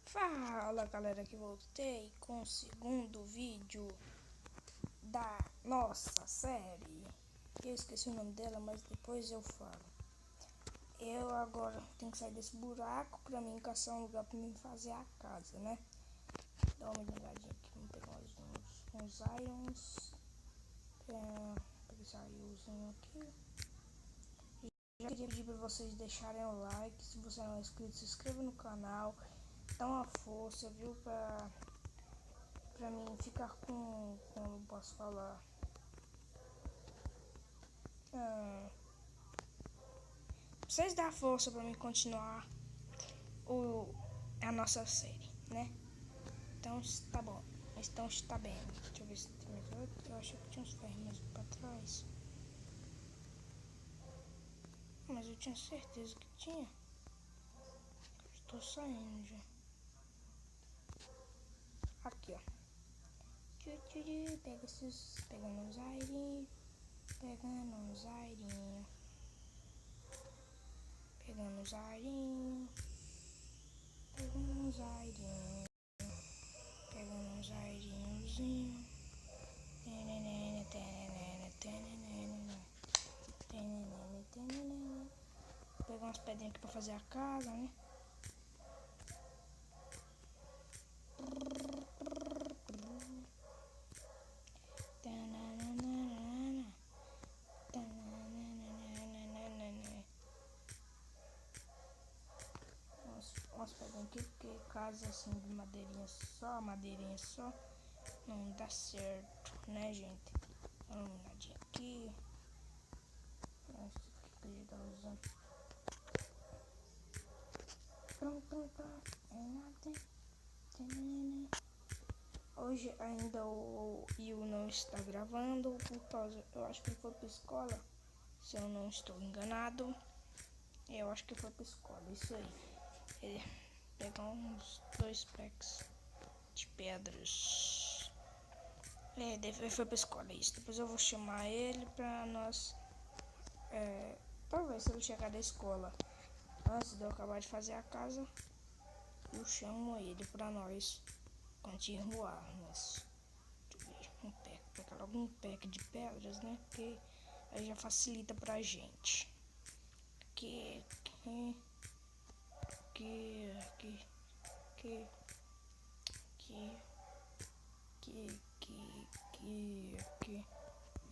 Fala galera, que voltei com o segundo vídeo da nossa série. Eu esqueci o nome dela, mas depois eu falo. Eu agora tenho que sair desse buraco pra mim caçar um lugar pra mim fazer a casa, né? Dá uma olhadinha aqui, vamos pegar uns irons. Pegar esse ironzinho aqui. Já queria pedir pra vocês deixarem o like. Se você não é inscrito, se inscreva no canal. Dá uma força, viu? Pra mim ficar com, como posso falar, pra vocês dar força pra mim continuar a nossa série, né? Então tá bom, então está bem. Deixa eu ver se tem mais outro. Eu achei que tinha uns ferrinhos pra trás, mas eu tinha certeza que tinha. Estou saindo já. Aqui, ó. Pega esses, pegando uns airinhos, pegando uns airinhos, pegando uns airinhos, pegando uns airinhos, pegando uns airinhozinhos. Pegar umas pedrinhas aqui pra fazer a casa, né? Umas pedrinhas aqui, porque casa assim de madeirinha só, não dá certo, né, gente? Dá uma olhadinha aqui. Nossa, o que ele tá usando? Pronto. Hoje ainda o Will não está gravando, por causa, eu acho que ele foi pra escola, se eu não estou enganado. Eu acho que foi pra escola, isso aí. Ele pegou uns 2 packs de pedras. Ele foi pra escola, isso. Depois eu vou chamar ele pra nós. Talvez se ele chegar da escola antes de eu acabar de fazer a casa, eu chamo ele pra nós continuarmos. Deixa eu ver, pegar logo um pack de pedras, né? Porque aí já facilita pra gente.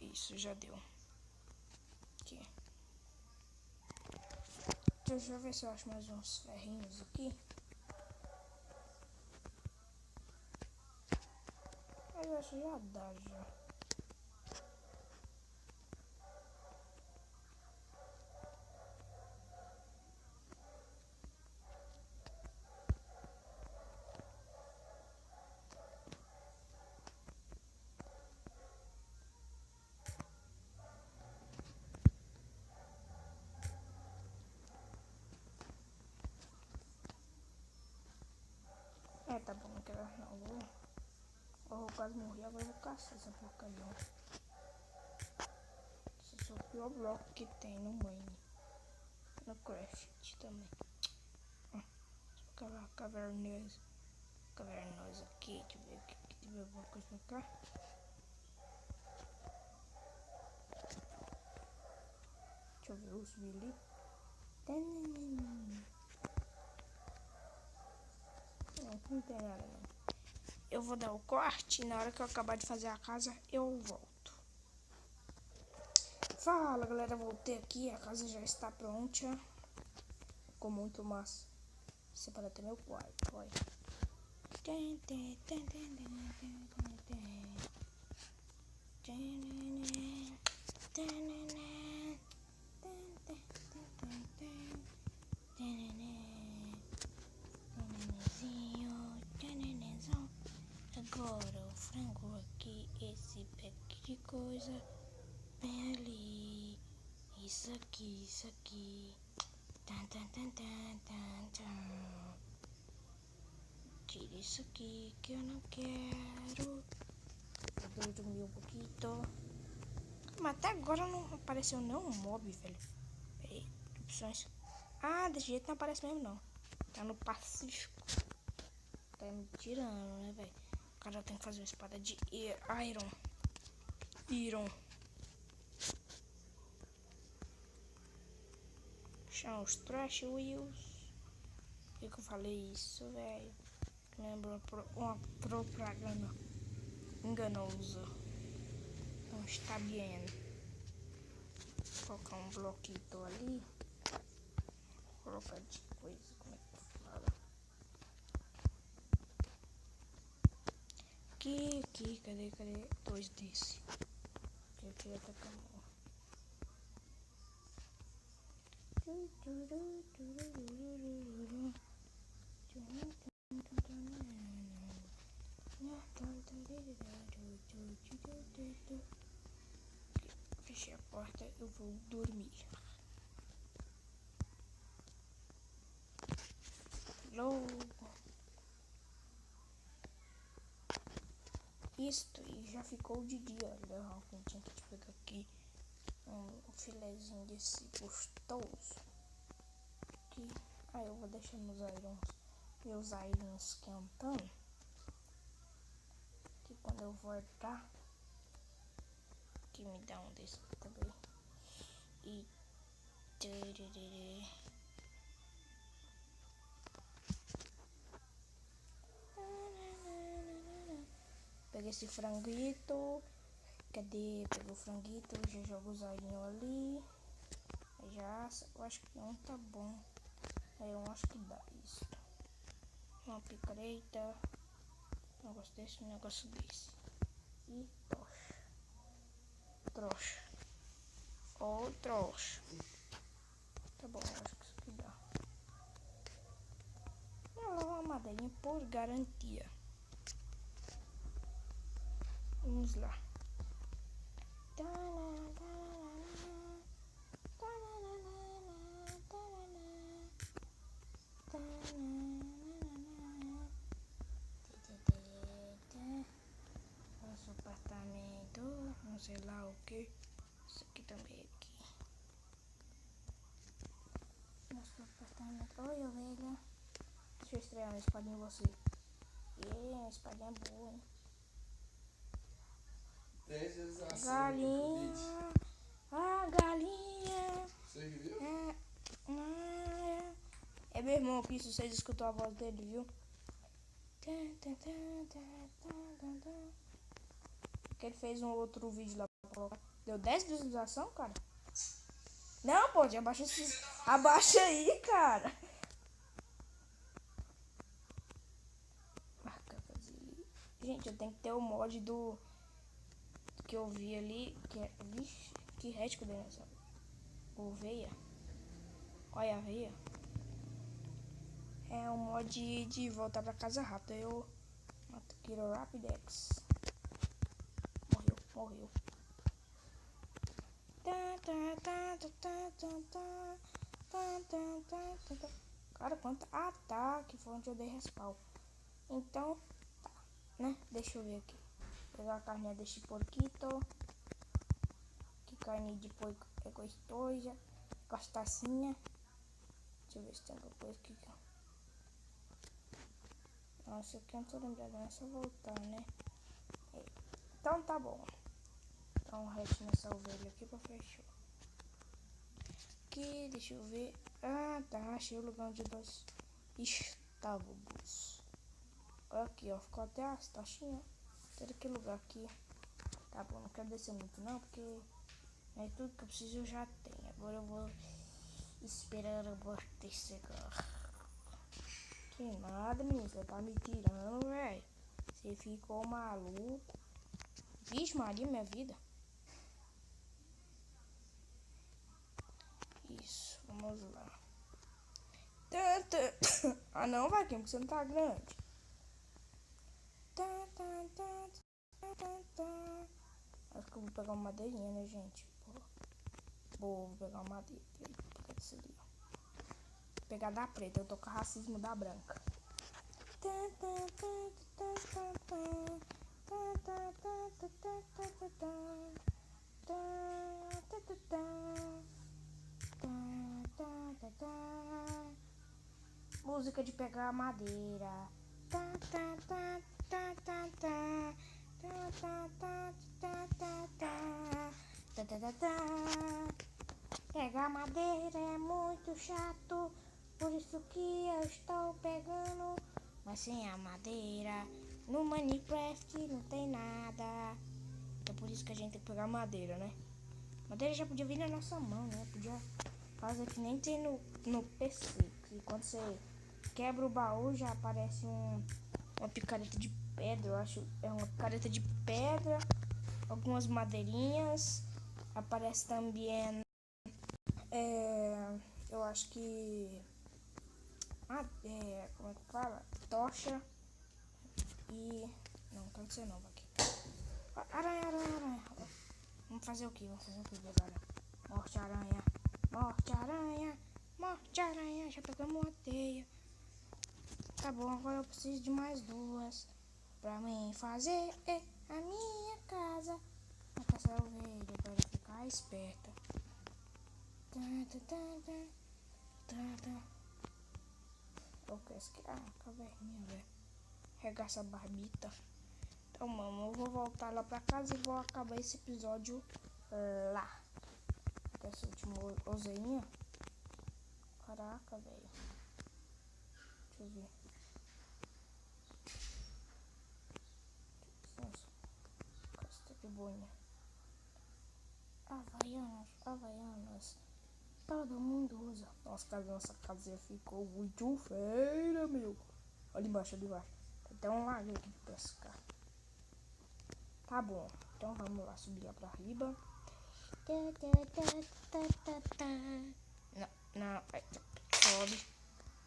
Isso já deu. Aqui. Deixa eu ver se eu acho mais uns ferrinhos aqui. Mas eu acho que já dá já. Tá bom, não vou quase morrer, agora eu vou caçar essa porcaria. Esse é o pior bloco que tem no Mine. No Craft também. Cavernoso aqui, deixa eu ver aqui, tem alguma coisa pra cá. Deixa eu ver, os ali. Não tem nada não. Eu vou dar o corte e na hora que eu acabar de fazer a casa, eu volto. Fala galera, voltei aqui, a casa já está pronta. Ficou muito massa. Separei até meu quarto, olha. Agora o frango aqui, esse pack de coisa, bem ali, isso aqui, tira isso aqui que eu não quero. Eu dormi um pouquinho, mas até agora não apareceu nenhum mob, velho. Peraí, opções. Desse jeito não aparece mesmo não, tá no Pacífico. tá me tirando, né, velho? O cara tem que fazer uma espada de Iron. Chama os Trash Wheels. Por que eu falei isso, velho? Lembra uma propaganda enganosa. Não está bem. Vou colocar um bloquito ali. Vou colocar de coisa, como é que fala? Aqui, cadê? Dois desse. Que eu queria tacar a mão. Fechei a porta, eu vou dormir. Logo. Isto e já ficou de dia. Olha, eu tinha que pegar aqui um filezinho desse gostoso. Aqui. Aí eu vou deixar meus irons esquentando. Que quando eu voltar, que me dá um desse também. E peguei esse franguito. Cadê? Pegou o franguito, já jogo os alhinhos ali. Já, eu acho que não tá bom. Aí eu acho que dá isso. Uma picareta. Um negócio desse, um negócio desse. E trouxa. Ou trouxa. Tá bom, eu acho que isso aqui dá. Vou levar uma madeirinha por garantia. Vamos lá. Nosso apartamento, não sei lá o que. Isso aqui também é aqui. Nosso apartamento. Oi, ovelha. Deixa eu estrear uma espadinha em você. Uma espadinha boa, hein? Galinha. Ah, galinha. Você viu? É meu irmão aqui, se vocês escutam a voz dele, viu? Que ele fez um outro vídeo lá pra colocar. Deu 10 visualizações, cara? Não, pô, abaixa aí, cara. Gente, eu tenho que ter o mod do que eu vi ali, que é, vixe, que red que eu dei nessa oveia. Olha a veia. É um mod de voltar pra casa rápido. Eu mato Kiro Rapidex. Morreu. Cara, quanto ataque foi onde eu dei respawn. Então, tá, né? Deixa eu ver aqui. Pegar a carne desse porquito. Que carne de porco é gostosa. Gostacinha. Deixa eu ver se tem alguma coisa aqui. Nossa, aqui eu não tô lembrado, é só voltar, né? Então tá bom. Dá um resto nessa ovelha aqui pra fechar. Aqui, deixa eu ver. Ah, tá. Achei o lugar onde nós estávamos. Olha aqui, ó. Ficou até as taxinhas. Todo aquele lugar aqui. Tá bom, não quero descer muito não, porque é tudo que eu preciso eu já tenho. Agora eu vou esperar abastecer. Que nada, menino. Você tá me tirando, velho. Você ficou maluco. Vixe, Maria, minha vida. Isso, vamos lá. Ah, não, Vaquinho, porque você não tá grande. Acho que eu vou pegar uma madeirinha, né, gente? Vou pegar uma madeira. Peraí, isso ali, ó. Vou pegar da preta, eu tô com racismo da branca. Música de pegar madeira. Pegar madeira é muito chato, por isso que eu estou pegando. Mas sem a madeira, no Minecraft não tem nada. É por isso que a gente tem que pegar madeira, né? Madeira já podia vir na nossa mão, né? Podia fazer que nem tem no PC. Que quando você quebra o baú já aparece uma picareta de pedra, eu acho. É uma picareta de pedra, algumas madeirinhas. Aparece também, eu acho que... como é que fala? Tocha. E... não, pode ser não, aqui. Aranha. Vamos fazer o que? Agora? Morte aranha. Já pegamos uma teia. Tá bom, agora eu preciso de mais duas pra mim fazer a minha casa. A caça da ovelha para ficar esperta. Ok, caverninha, velho. Regaça a barbita. Então, mano, eu vou voltar lá pra casa e vou acabar esse episódio lá. Essa última oseinha. Caraca, velho. Deixa eu ver. Nossa. Casta de boinha. Havaianas. Todo mundo usa. Nossa casinha ficou muito feia, meu. Olha embaixo. Tem um lago aqui de pescar. Tá bom. Então vamos lá, subir lá pra riba. Não. Sobe.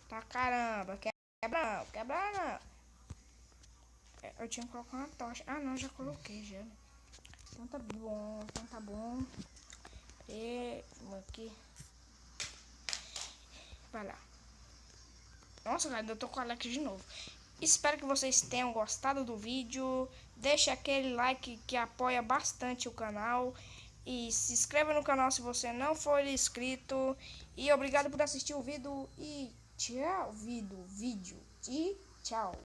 Tá, caramba. Quebra não. Eu tinha que colocar uma tocha. Ah, não, já coloquei já. Então tá bom. Vamos aqui. Vai lá. Nossa, galera, eu tô com a like de novo. Espero que vocês tenham gostado do vídeo. Deixe aquele like que apoia bastante o canal. E se inscreva no canal se você não for inscrito. E obrigado por assistir o vídeo. E tchau, vídeo. E tchau.